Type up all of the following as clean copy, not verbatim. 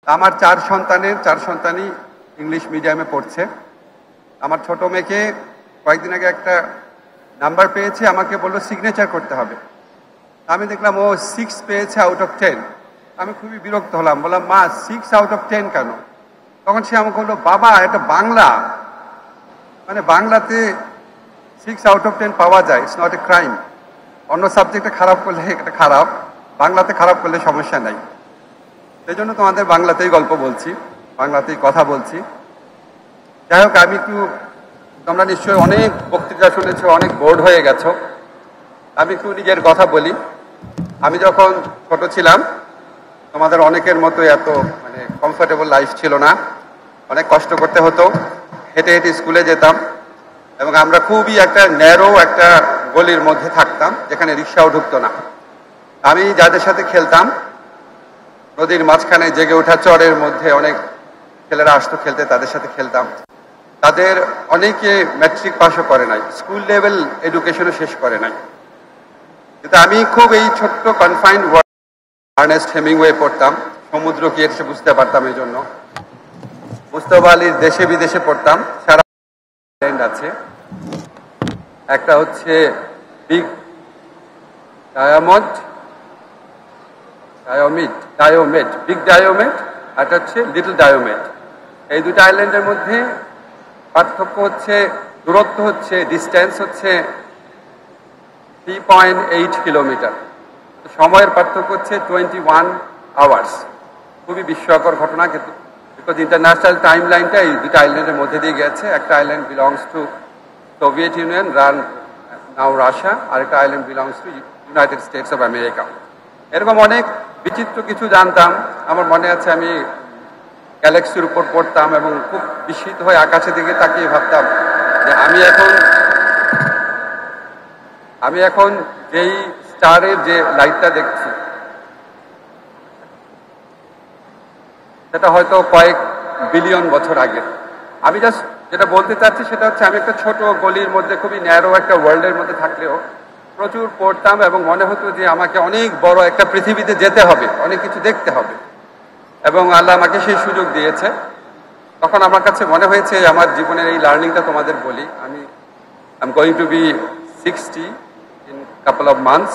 আমার চার সন্তানই ইংলিশ মিডিয়ামে পড়ছে। আমার ছোট মেয়েকে কয়েকদিন আগে একটা নাম্বার পেয়েছে, আমাকে বললো সিগনেচার করতে হবে। আমি দেখলাম ও 6 পেয়েছে আউট অফ 10। আমি খুবই বিরক্ত হলাম, বললাম মা 6 আউট অফ 10 কেন? তখন সে আমাকে বললো বাবা এটা বাংলা, মানে বাংলাতে 6 আউট অফ 10 পাওয়া যায়, ইটস নট এ ক্রাইম। অন্য সাবজেক্টে খারাপ করলে এটা খারাপ, বাংলাতে খারাপ করলে সমস্যা নাই। সেই জন্য তোমাদের বাংলাতেই গল্প বলছি, বাংলাতেই কথা বলছি। যাই হোক, আমি একটু, তোমরা নিশ্চয়ই অনেক বক্তৃতা শুনেছো, অনেক বোর্ড হয়ে গেছো। আমি একটু নিজের কথা বলি। আমি যখন ছোট ছিলাম, তোমাদের অনেকের মতো এত মানে কমফোর্টেবল লাইফ ছিল না, অনেক কষ্ট করতে হতো, হেঁটে হেঁটে স্কুলে যেতাম এবং আমরা খুবই একটা ন্যারো একটা গলির মধ্যে থাকতাম যেখানে রিক্সাও ঢুকতো না। আমি যাদের সাথে খেলতাম, নদীর মাঝখানে জেগে ওঠা চরের মধ্যে অনেক ছেলেরা আসতো খেলতে, তাদের সাথে খেলতাম। তাদের অনেকে ম্যাট্রিক পাসও করে নাই, স্কুল লেভেল এডুকেশনও শেষ করে নাই। কিন্তু আমি খুব এই ছোট্ট কনফাইন্ড ওয়ার্ল্ড আর্নেস্ট হেমিংওয়ে পড়তাম, সমুদ্র কি এসে বুঝতে পারতাম, এই জন্য মুস্তাফা আলীর দেশে বিদেশে পড়তাম। সারা আছে, একটা হচ্ছে বিগ বিগ ডায়োমেড, আর হচ্ছে লিটল ডায়োমেড। এই দুটো আইল্যান্ডের মধ্যে পার্থক্য হচ্ছে, দূরত্ব হচ্ছে, ডিস্টেন্স হচ্ছে 3.8 কিলোমিটার। সময়ের পার্থক্য হচ্ছে 21 আওয়ার্স। খুবই বিস্ময়কর ঘটনা, কিন্তু বিকজ ইন্টারন্যাশনাল টাইম লাইনটা এই দুটো আইল্যান্ডের মধ্যে দিয়ে গেছে। একটা island belongs to Soviet Union, run now Russia, আর একটা island belongs to United States of America. এরকম অনেক বিচিত্র কিছু জানতাম। আমার মনে আছে আমি গ্যালাক্সির উপর পড়তাম এবং খুব বিস্মিত হয়ে আকাশের দিকে তাকিয়ে ভাবতাম যে আমি এখন যেই স্টারের যে লাইটটা দেখছি সেটা হয়তো কয়েক বিলিয়ন বছর আগে। আমি জাস্ট যেটা বলতে চাচ্ছি সেটা হচ্ছে, আমি একটা ছোট গলির মধ্যে খুবই ন্যারো একটা ওয়ার্ল্ডের মধ্যে থাকলেও প্রচুর পড়তাম এবং মনে হতো যে আমাকে অনেক বড় একটা পৃথিবীতে যেতে হবে, অনেক কিছু দেখতে হবে, এবং আল্লাহ আমাকে সেই সুযোগ দিয়েছে। তখন আমার কাছে মনে হয়েছে আমার জীবনের এই লার্নিংটা তোমাদের বলি। I am going to be 60 in couple of months.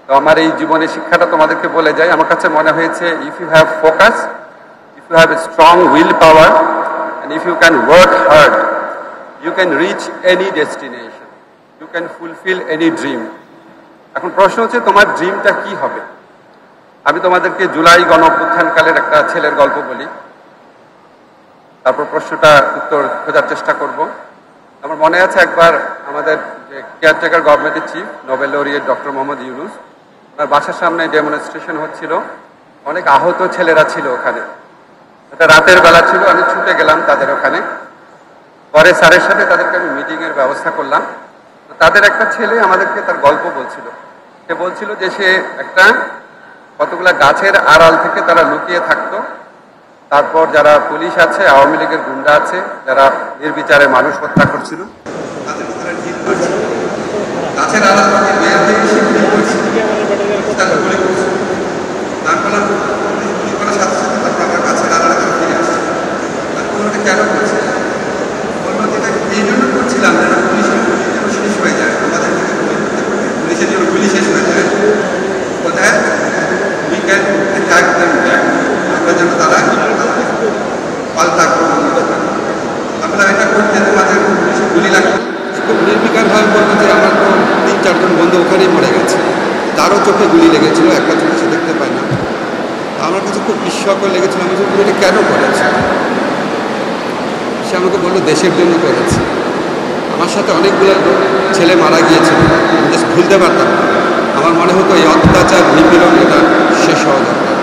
তো আমার এই জীবনের শিক্ষাটা তোমাদেরকে বলে যাই। আমার কাছে মনে হয়েছে, if you have focus, if you have a strong will power, and if you can work hard, you can reach any destination, you can fulfill any dream. এখন প্রশ্ন হচ্ছে তোমার ড্রিমটা কি হবে। আমি তোমাদেরকে জুলাই গণঅভ্যুত্থানকালের একটা ছেলের গল্প বলি, তারপর প্রশ্নটা উত্তর খোঁজার চেষ্টা করব। আমার মনে আছে একবার আমাদের যে কেয়ারটেকার গভর্নমেন্টের chief, Nobel laureate doctor Mohammad Yunus, তার বাসার সামনে ডেমনস্ট্রেশন হচ্ছিল, অনেক আহত ছেলেরা ছিল ওখানে। এটা রাতের বেলা ছিল, আমি ছুটে গেলাম তাদের ওখানে। পরে স্যারের সাথে তাদেরকে আমি মিটিংয়ের ব্যবস্থা করলাম। তাদের একটা ছেলে আমাদেরকে তার গল্প বলছিল। সে বলছিল যে সে একটা কতগুলা গাছের আড়াল থেকে তারা লুকিয়ে থাকতো, তারপর যারা পুলিশ আছে, আওয়ামী লীগের গুন্ডা আছে, যারা নির্বিচারে মানুষ হত্যা করছিল, তাদেরকে তারা ঠিক করছিল। গাছের আড়াল থেকে বের হয়ে এসে গুলি করছিল, তারা গুলি করছিল। তারপর গুলি করার সাথে সাথে তারপর আবার গাছের আড়ালে তারা ফিরে আসছে। তারপর ওটা কেন করছে? বললো যেটা এই জন্য করছিলাম যেন পুলিশের গুলি যেন শেষ হয়ে যায়, আমাদের থেকে গুলি করতে করতে পুলিশের জন্য গুলি শেষ হয়ে যায়, কোথায় we can attack them back, আমরা যেন তারা পাল্টা আক্রমণ করতে পারি। আমরা এটা করতে আমাদের পুলিশে গুলি লাগবে, খুব নির্বিকারভাবে বলবো যে আমার তো 3-4 জন বন্ধু ওখানেই মরে গেছে, তারও চোখে গুলি লেগেছিল, একটা চোখে সে দেখতে পায় না। আমার কাছে খুব বিস্ময়কর লেগেছিল, আমি বলছি এটা কেন করেছে? সে আমাকে বললো দেশের জন্য করেছে। আমার সাথে অনেকগুলো ছেলে মারা গিয়েছিল, আমি জাস্ট ভুলতে পারতাম না। আমার মনে হতো এই অত্যাচার নিপীড়ন এটা শেষ হওয়া দরকার।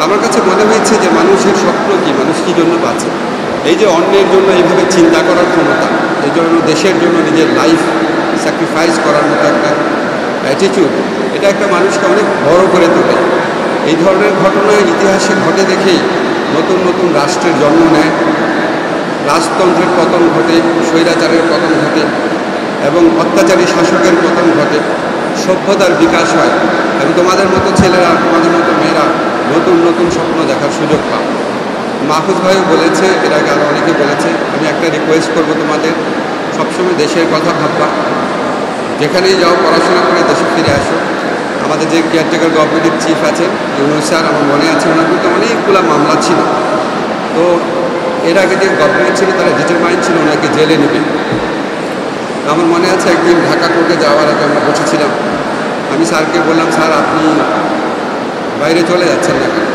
আমার কাছে মনে হয়েছে যে মানুষের স্বপ্ন কি, মানুষ কী জন্য বাঁচে। এই যে অন্যের জন্য এইভাবে চিন্তা করার ক্ষমতা, এই জন্য দেশের জন্য নিজের লাইফ স্যাক্রিফাইস করার মতো একটা অ্যাটিটিউড, এটা একটা মানুষকে অনেক বড় করে তোলে। এই ধরনের ঘটনা ইতিহাসে ঘটে দেখেই নতুন নতুন রাষ্ট্রের জন্ম নেয়, রাজতন্ত্রের পতন ঘটে, স্বৈরাচারের পতন ঘটে এবং অত্যাচারী শাসকের পতন ঘটে, সভ্যতার বিকাশ হয় এবং তোমাদের মতো ছেলেরা, তোমাদের মতো মেয়েরা নতুন নতুন স্বপ্ন দেখার সুযোগ পাও। মাহফুজ ভাইও বলেছে, এর আগে আরও অনেকে বলেছে, আমি একটা রিকোয়েস্ট করবো তোমাদের, সবসময় দেশের কথা ভাববা, যেখানেই যাও পড়াশোনা করে দেশে ফিরে আসো। আমাদের যে কেয়ারটেকার গভর্নমেন্টের চিফ আছেন ইউনুস স্যার, আমার মনে আছে ওনার বিরুদ্ধে অনেকগুলো মামলা ছিল। তো এর আগে যে গভর্নমেন্ট ছিল তারা ডিটারমাইন্ড ছিল ওনাকে জেলে নেবে। আমার মনে আছে একদিন ঢাকা কোর্টে যাওয়ার আগে আমরা বসেছিলাম, আমি স্যারকে বললাম, স্যার আপনি বাইরে চলে যাচ্ছেন না কেন?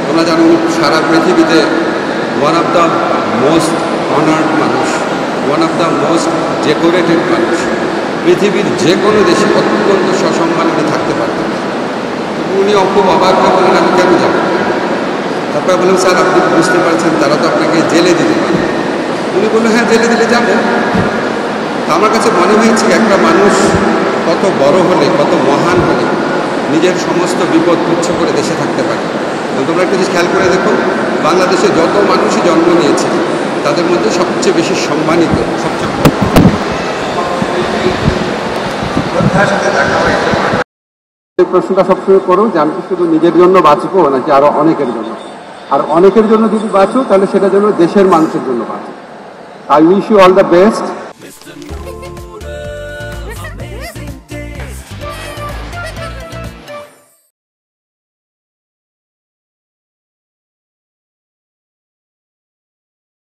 তোমরা জানো সারা পৃথিবীতে one of the most honoured মানুষ, one of the most decorated মানুষ, পৃথিবীর যে কোনো দেশে অত্যন্ত সসম্মানে থাকতে পারতেন। উনি খুব অবাক হয়ে বলেন, আমি কেন যাব? তারপরে বললাম, স্যার আপনি বুঝতে পারছেন তারা তো আপনাকে জেলে দিতে পারে। উনি বললেন, হ্যাঁ জেলে দিলে যাবো। তো আমার কাছে মনে হয়েছে একটা মানুষ কত বড় হলে, কত মহান হলে নিজের সমস্ত বিপদ তুচ্ছ করে দেশে থাকতে পারে। তোমরা একটা জিনিস খেয়াল করে দেখো, বাংলাদেশে যত মানুষই জন্ম নিয়েছে তাদের মধ্যে সবচেয়ে বেশি সম্মানিত, সবচেয়ে এই প্রশ্নটা সবসময় করো যে আমি কি শুধু নিজের জন্য বাঁচবো নাকি আরো অনেকের জন্য। আর অনেকের জন্য যদি বাঁচো তাহলে সেটা যেন দেশের মানুষের জন্য বাঁচো। I wish you all the best.